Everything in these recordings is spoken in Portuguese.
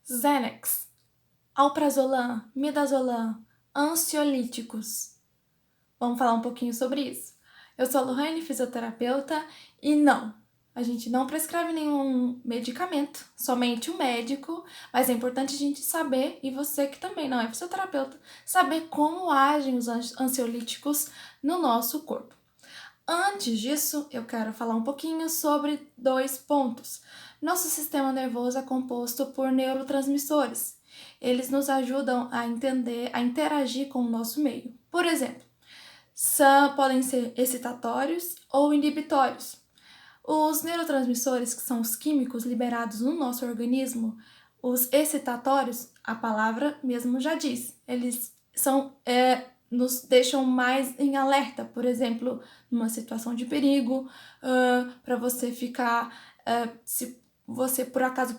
Xanax, alprazolam, midazolam, ansiolíticos. Vamos falar um pouquinho sobre isso. Eu sou a Lohane, fisioterapeuta, e não, a gente não prescreve nenhum medicamento, somente o médico, mas é importante a gente saber, e você que também não é fisioterapeuta, saber como agem os ansiolíticos no nosso corpo. Antes disso, eu quero falar um pouquinho sobre 2 pontos. Nosso sistema nervoso é composto por neurotransmissores. Eles nos ajudam a entender, a interagir com o nosso meio. Por exemplo, podem ser excitatórios ou inibitórios. Os neurotransmissores, que são os químicos liberados no nosso organismo, os excitatórios, a palavra mesmo já diz, eles nos deixam mais em alerta, por exemplo, numa situação de perigo, para você ficar, se você por acaso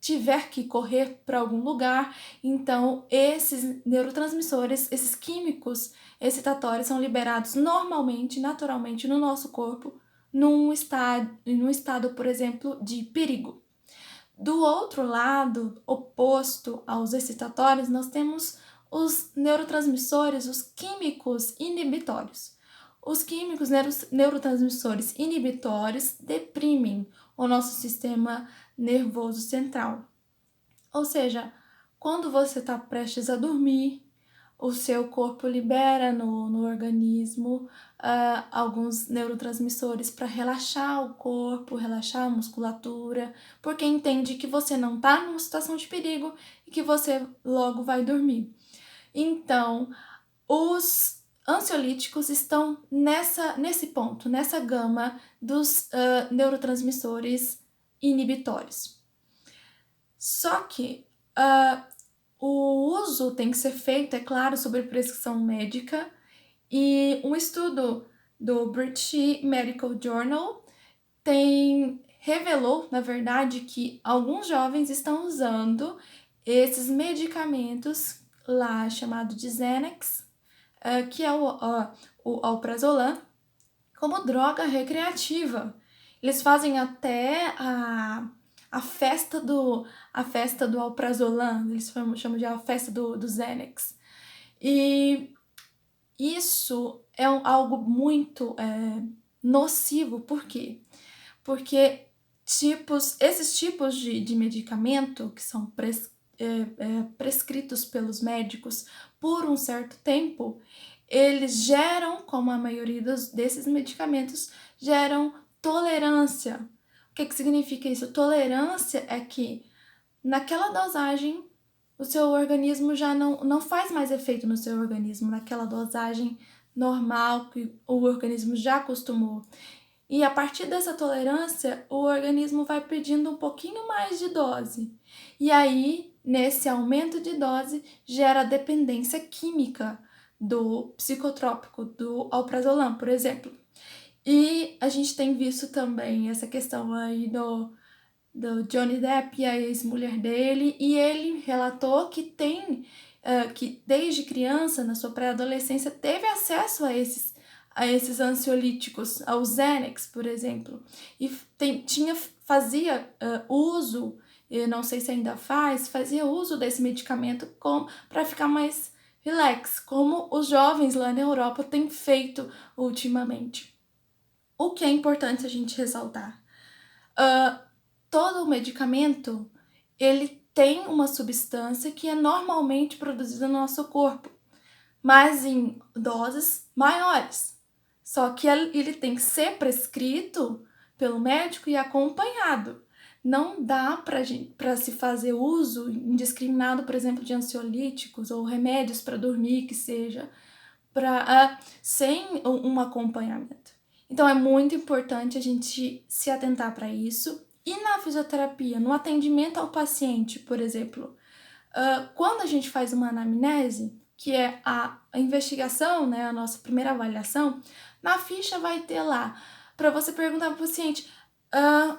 tiver que correr para algum lugar, então esses neurotransmissores, esses químicos excitatórios são liberados normalmente, naturalmente no nosso corpo, num estado, por exemplo, de perigo. Do outro lado, oposto aos excitatórios, nós temos os neurotransmissores, os químicos inibitórios. Os químicos neurotransmissores inibitórios deprimem o nosso sistema nervoso central. Ou seja, quando você está prestes a dormir, o seu corpo libera no organismo alguns neurotransmissores para relaxar o corpo, relaxar a musculatura, porque entende que você não está numa situação de perigo e que você logo vai dormir. Então, os ansiolíticos estão nesse ponto, nessa gama dos neurotransmissores inibitórios. Só que o uso tem que ser feito, é claro, sob prescrição médica, e um estudo do British Medical Journal revelou, na verdade, que alguns jovens estão usando esses medicamentos lá chamado de Xanax, que é o alprazolam, como droga recreativa. Eles fazem até a festa do alprazolam, eles chamam de a festa do Xanax. E isso é algo muito nocivo. Por quê? Porque esses tipos de medicamento que são prescritos pelos médicos por um certo tempo, eles geram, como a maioria desses medicamentos, geram tolerância. O que significa isso? Tolerância é que naquela dosagem o seu organismo já não faz mais efeito no seu organismo, naquela dosagem normal que o organismo já acostumou. E a partir dessa tolerância, o organismo vai pedindo um pouquinho mais de dose. E aí, nesse aumento de dose, gera dependência química do psicotrópico, do alprazolam, por exemplo. E a gente tem visto também essa questão aí do Johnny Depp e a ex-mulher dele, e ele relatou que que desde criança, na sua pré-adolescência, teve acesso a esses ansiolíticos, ao Xanax, por exemplo, e fazia uso, eu não sei se ainda fazia uso desse medicamento para ficar mais relax, como os jovens lá na Europa têm feito ultimamente. O que é importante a gente ressaltar? Todo medicamento, ele tem uma substância que é normalmente produzida no nosso corpo, mas em doses maiores. Só que ele tem que ser prescrito pelo médico e acompanhado. Não dá para se fazer uso indiscriminado, por exemplo, de ansiolíticos ou remédios para dormir, que seja, sem um acompanhamento. Então é muito importante a gente se atentar para isso. E na fisioterapia, no atendimento ao paciente, por exemplo, quando a gente faz uma anamnese, que é a investigação, né, a nossa primeira avaliação, na ficha vai ter lá para você perguntar para o paciente: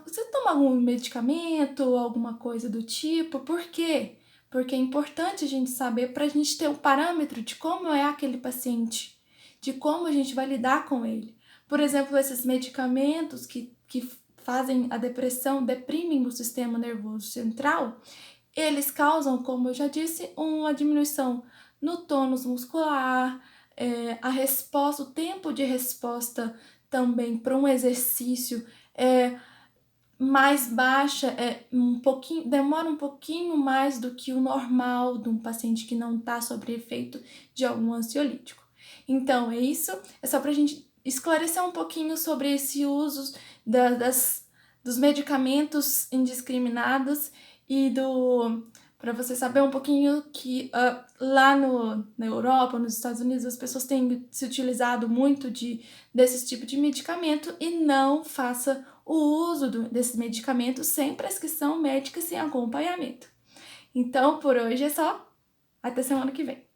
você toma algum medicamento, alguma coisa do tipo? Por quê? Porque é importante a gente saber para a gente ter um parâmetro de como é aquele paciente, de como a gente vai lidar com ele. Por exemplo, esses medicamentos que fazem a depressão, deprimem o sistema nervoso central, Eles causam, como eu já disse, uma diminuição no tônus muscular, o tempo de resposta também para um exercício é mais baixa, demora um pouquinho mais do que o normal de um paciente que não está sob efeito de algum ansiolítico. Então, é isso. É só para a gente esclarecer um pouquinho sobre esse uso dos medicamentos indiscriminados e para você saber um pouquinho que lá na Europa, nos Estados Unidos, as pessoas têm se utilizado muito desse tipo de medicamento, e não faça o uso desses medicamentos sem prescrição médica e sem acompanhamento. Então, por hoje é só. Até semana que vem.